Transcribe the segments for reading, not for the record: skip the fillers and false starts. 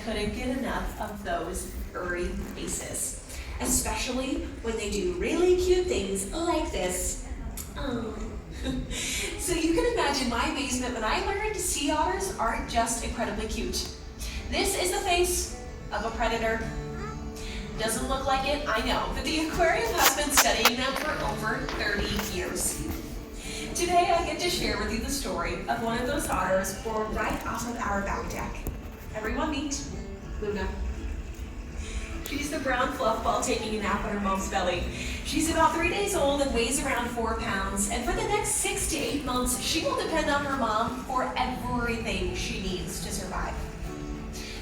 couldn't get enough of those furry faces, especially when they do really cute things like this. Oh. So you can imagine my amazement when I learned sea otters aren't just incredibly cute. This is the face of a predator. Doesn't look like it, I know, but the aquarium has been studying them for over 30 years. Today I get to share with you the story of one of those otters born right off of our back deck. Everyone meet Luna. She's the brown fluff ball taking a nap on her mom's belly. She's about 3 days old and weighs around 4 pounds, and for the next 6 to 8 months, she will depend on her mom for everything she needs to survive.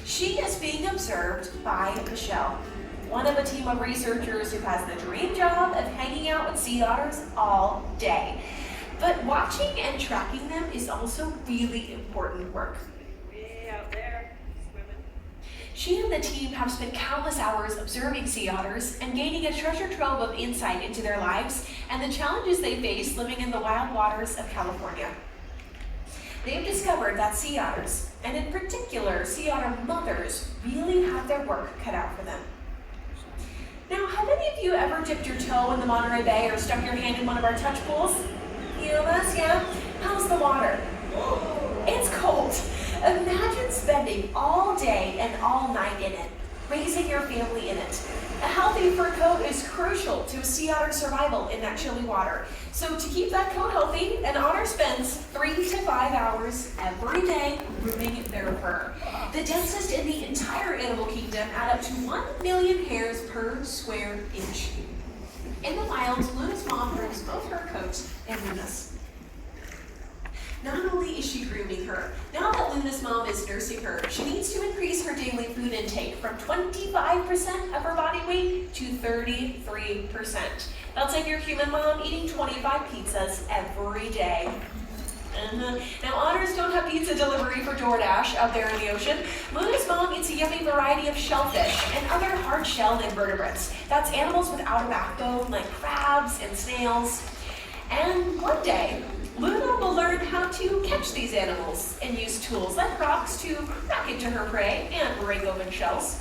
She is being observed by Michelle, one of a team of researchers who has the dream job of hanging out with sea otters all day. But watching and tracking them is also really important work. Way out there, swimming. She and the team have spent countless hours observing sea otters and gaining a treasure trove of insight into their lives and the challenges they face living in the wild waters of California. They've discovered that sea otters, and in particular sea otter mothers, really have their work cut out for them. Now, have any of you ever dipped your toe in the Monterey Bay or stuck your hand in one of our touch pools? You know this, yeah? How's the water? It's cold. Imagine spending all day and all night in it, raising your family in it. A healthy fur coat is crucial to a sea otter's survival in that chilly water. So to keep that coat healthy, an otter spends 3 to 5 hours every day grooming their fur. The densest in the entire animal kingdom add up to 1 million hairs per square inch. In the wild, Luna's mom grooms both her coat and Luna's. Not only is she grooming her, now that Luna's mom is nursing her, she needs to increase her daily food intake from 25% of her body weight to 33%. That's like your human mom eating 25 pizzas every day. Now, otters don't have pizza delivery for DoorDash out there in the ocean. Luna's mom eats a yummy variety of shellfish and other hard-shelled invertebrates. That's animals without a backbone, like crabs and snails. And one day, Luna will learn how to catch these animals and use tools like rocks to crack into her prey and break open shells.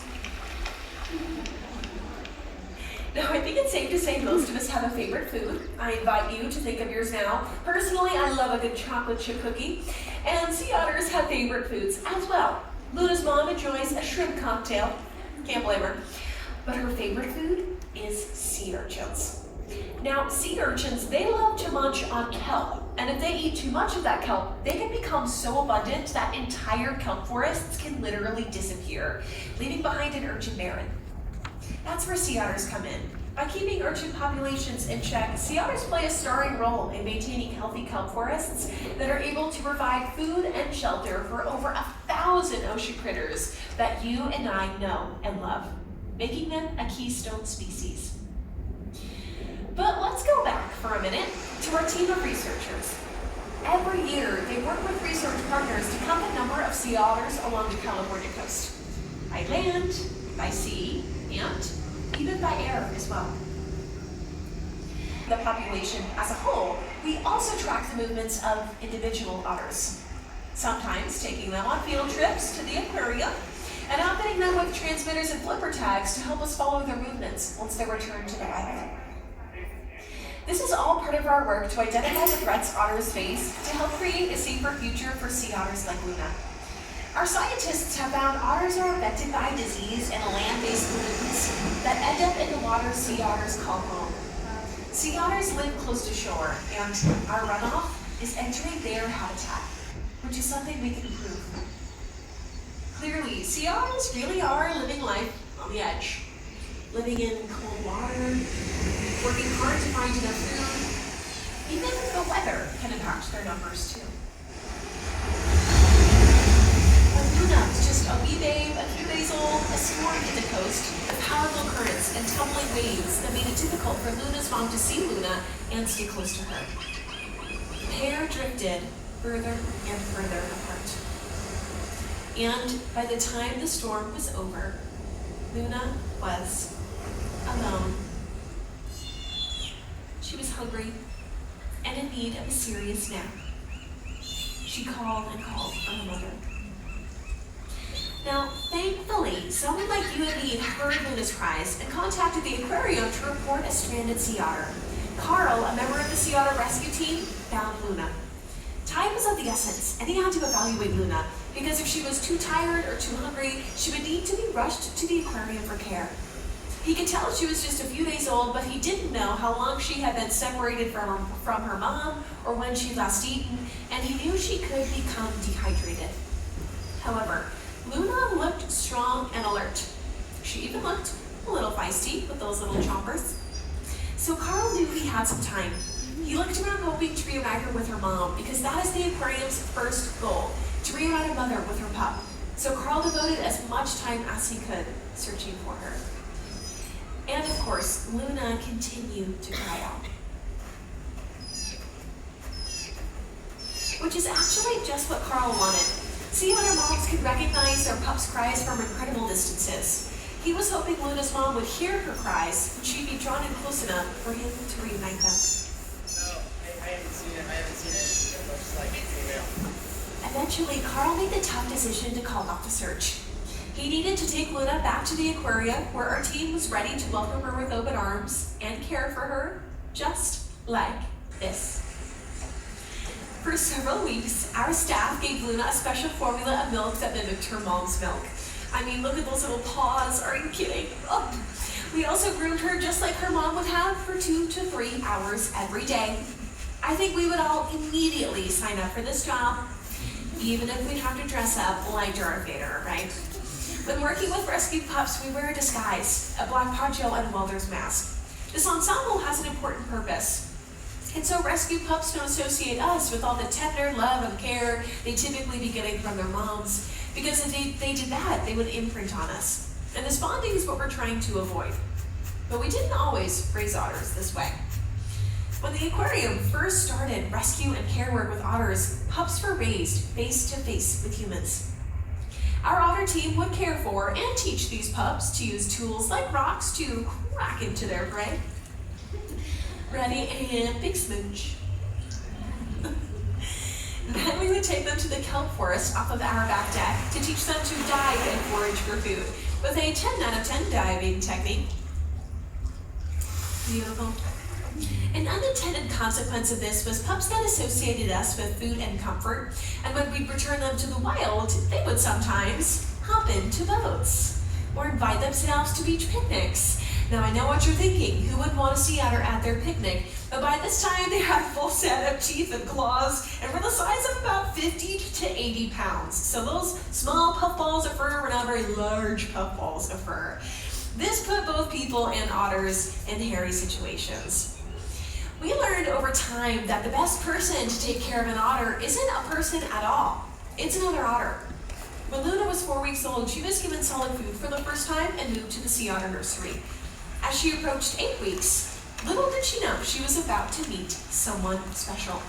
Now, I think it's safe to say most of us have a favorite food. I invite you to think of yours now. Personally, I love a good chocolate chip cookie, and sea otters have favorite foods as well. Luna's mom enjoys a shrimp cocktail. Can't blame her. But her favorite food is sea urchins. Now, sea urchins, they love to munch on kelp, and if they eat too much of that kelp, they can become so abundant that entire kelp forests can literally disappear, leaving behind an urchin barren. That's where sea otters come in. By keeping urchin populations in check, sea otters play a starring role in maintaining healthy kelp forests that are able to provide food and shelter for over 1,000 ocean critters that you and I know and love, making them a keystone species. But let's go back for a minute to our team of researchers. Every year, they work with research partners to count the number of sea otters along the California coast, by land, by sea, and even by air as well. The population as a whole, we also track the movements of individual otters, sometimes taking them on field trips to the aquarium and outfitting them with transmitters and flipper tags to help us follow their movements once they return to the wild. This is all part of our work to identify the threats otters face to help create a safer future for sea otters like Luna. Our scientists have found otters are affected by disease and land-based pollutants that end up in the water sea otters call home. Sea otters live close to shore, and our runoff is entering their habitat, which is something we can improve. Clearly, sea otters really are living life on the edge, living in cold water, working hard to find enough food. Even the weather can impact their numbers too. Luna was just a wee babe, a few days old, a storm hit the coast with powerful currents and tumbling waves that made it difficult for Luna's mom to see Luna and stay close to her. The pair drifted further and further apart. And by the time the storm was over, Luna was alone. She was hungry and in need of a serious nap. She called and called on her mother. Now, thankfully, someone like you and me heard Luna's cries and contacted the aquarium to report a stranded sea otter. Carl, a member of the sea otter rescue team, found Luna. Time was of the essence, and he had to evaluate Luna because if she was too tired or too hungry, she would need to be rushed to the aquarium for care. He could tell she was just a few days old, but he didn't know how long she had been separated from her mom or when she'd last eaten, and he knew she could become dehydrated. However, Luna looked strong and alert. She even looked a little feisty with those little chompers. So Carl knew he had some time. He looked around hoping to reunite her with her mom because that is the aquarium's first goal, to reunite a mother with her pup. So Carl devoted as much time as he could searching for her. And of course, Luna continued to cry out. Which is actually just what Carl wanted. Sea otter moms could recognize their pups' cries from incredible distances. He was hoping Luna's mom would hear her cries and she'd be drawn in close enough for him to reunite them. No, I haven't seen it. It looks like a female. Eventually, Carl made the tough decision to call off the search. He needed to take Luna back to the aquarium where our team was ready to welcome her with open arms and care for her just like this. For several weeks, our staff gave Luna a special formula of milk that mimicked her mom's milk. I mean, look at those little paws. Are you kidding? Oh. We also groomed her just like her mom would have for 2 to 3 hours every day. I think we would all immediately sign up for this job, even if we'd have to dress up like Darth Vader, right? When working with rescued pups, we wear a disguise, a black poncho, and a welder's mask. This ensemble has an important purpose. And so rescued pups don't associate us with all the tender love and care they typically be getting from their moms, because if they did that, they would imprint on us. And this bonding is what we're trying to avoid. But we didn't always raise otters this way. When the aquarium first started rescue and care work with otters, pups were raised face to face with humans. Our otter team would care for and teach these pups to use tools like rocks to crack into their prey. Ready and big smooch. Then we would take them to the kelp forest off of our back deck to teach them to dive and forage for food with a 10 out of 10 diving technique. Beautiful. An unintended consequence of this was pups that associated us with food and comfort, and when we'd return them to the wild, they would sometimes hop into boats or invite themselves to beach picnics. Now I know what you're thinking, who would want a sea otter at their picnic? But by this time they had a full set of teeth and claws and were the size of about 50 to 80 pounds. So those small puffballs of fur were not very large puffballs of fur. This put both people and otters in hairy situations. We learned over time that the best person to take care of an otter isn't a person at all. It's another otter. When Luna was 4 weeks old, she was given solid food for the first time and moved to the sea otter nursery. As she approached 8 weeks, little did she know she was about to meet someone special.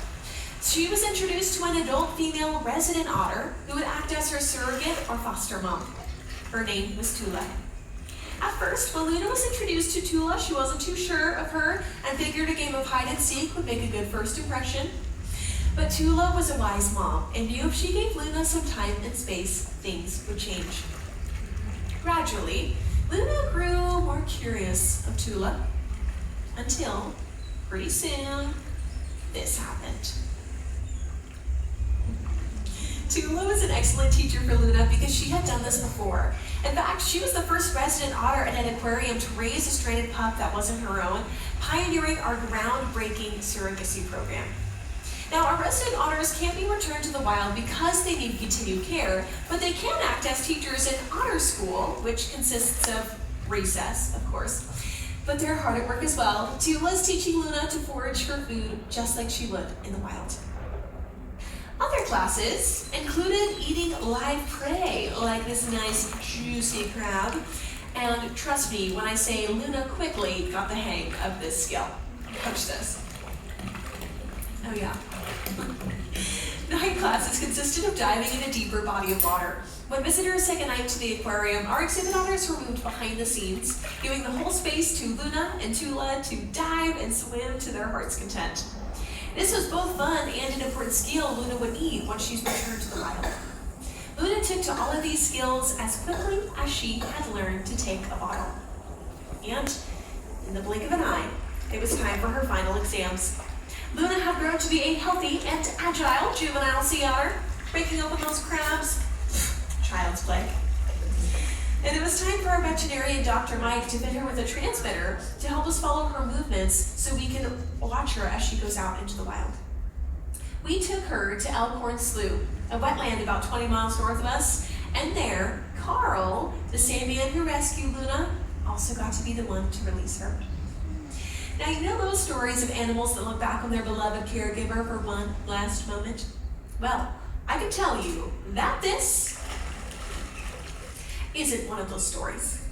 She was introduced to an adult female resident otter who would act as her surrogate or foster mom. Her name was Tula. At first, when Luna was introduced to Tula, she wasn't too sure of her and figured a game of hide and seek would make a good first impression. But Tula was a wise mom and knew if she gave Luna some time and space, things would change. Gradually, Luna grew more curious of Tula until, pretty soon, this happened. Tula was an excellent teacher for Luna because she had done this before. In fact, she was the first resident otter at an aquarium to raise a stranded pup that wasn't her own, pioneering our groundbreaking surrogacy program. Now, our resident otters can't be returned to the wild because they need continued care, but they can act as teachers in otter school, which consists of recess, of course. But they're hard at work as well. Tula's teaching Luna to forage for food just like she would in the wild. Other classes included eating live prey, like this nice juicy crab. And trust me when I say Luna quickly got the hang of this skill. Watch this. Oh yeah. 9 classes consisted of diving in a deeper body of water. When visitors took a night to the aquarium, our exhibit otters were moved behind the scenes, giving the whole space to Luna and Tula to dive and swim to their heart's content. This was both fun and an important skill Luna would need once she's returned to the wild. Luna took to all of these skills as quickly as she had learned to take a bottle. And in the blink of an eye, it was time for her final exams. Luna had grown to be a healthy and agile juvenile sea otter, breaking open those crabs. Child's play. And it was time for our veterinarian, Dr. Mike, to fit her with a transmitter to help us follow her movements so we can watch her as she goes out into the wild. We took her to Elkhorn Slough, a wetland about 20 miles north of us, and there, Carl, the sandman who rescued Luna, also got to be the one to release her. Now, you know those stories of animals that look back on their beloved caregiver for one last moment? Well, I can tell you that this isn't one of those stories.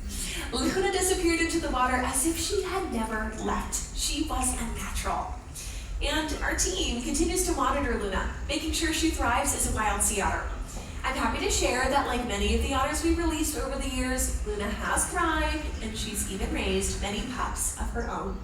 Luna disappeared into the water as if she had never left. She was unnatural. And our team continues to monitor Luna, making sure she thrives as a wild sea otter. I'm happy to share that like many of the otters we've released over the years, Luna has thrived and she's even raised many pups of her own.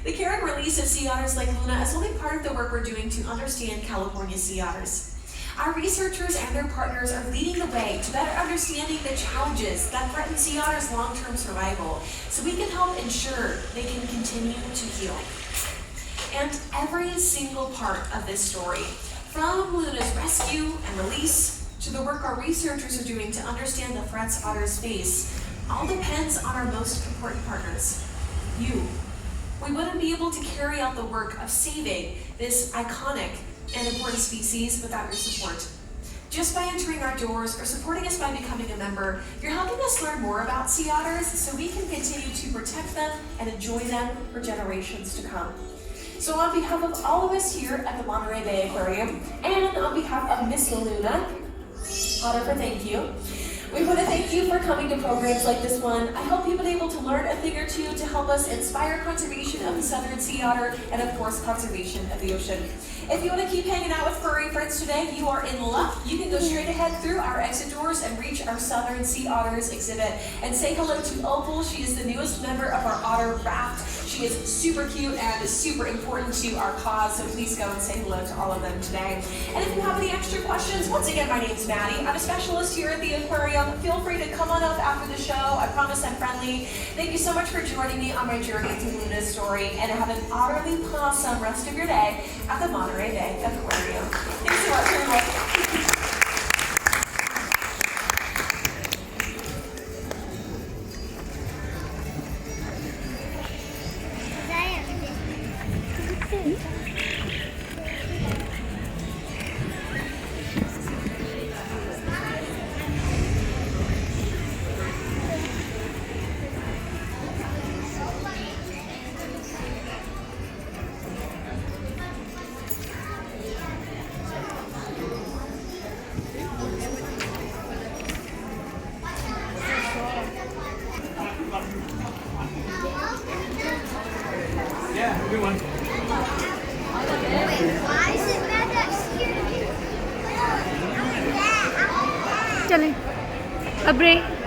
The care and release of sea otters like Luna is only part of the work we're doing to understand California sea otters. Our researchers and their partners are leading the way to better understanding the challenges that threaten sea otters' long-term survival so we can help ensure they can continue to heal. And every single part of this story, from Luna's rescue and release to the work our researchers are doing to understand the threats otters face, all depends on our most important partners, you. We wouldn't be able to carry out the work of saving this iconic and important species without your support. Just by entering our doors or supporting us by becoming a member, you're helping us learn more about sea otters so we can continue to protect them and enjoy them for generations to come. So on behalf of all of us here at the Monterey Bay Aquarium, and on behalf of Miss Luna, Otter, thank you. We want to thank you for coming to programs like this one. I hope you've been able to learn a thing or two to help us inspire conservation of the southern sea otter and of course conservation of the ocean. If you want to keep hanging out with furry friends today, you are in luck. You can go straight ahead through our exit doors and reach our Southern Sea Otters exhibit and say hello to Opal. She is the newest member of our otter raft. She is super cute and super important to our cause, so please go and say hello to all of them today. And if you have any extra questions, once again, my name's Maddie. I'm a specialist here at the aquarium. Feel free to come on up after the show. I promise I'm friendly. Thank you so much for joining me on my journey through Luna's story, and have an utterly awesome rest of your day at the Monterey Bay Aquarium. Thanks so much, everyone. Yeah, good one. Why is it bad that here? चलें अब break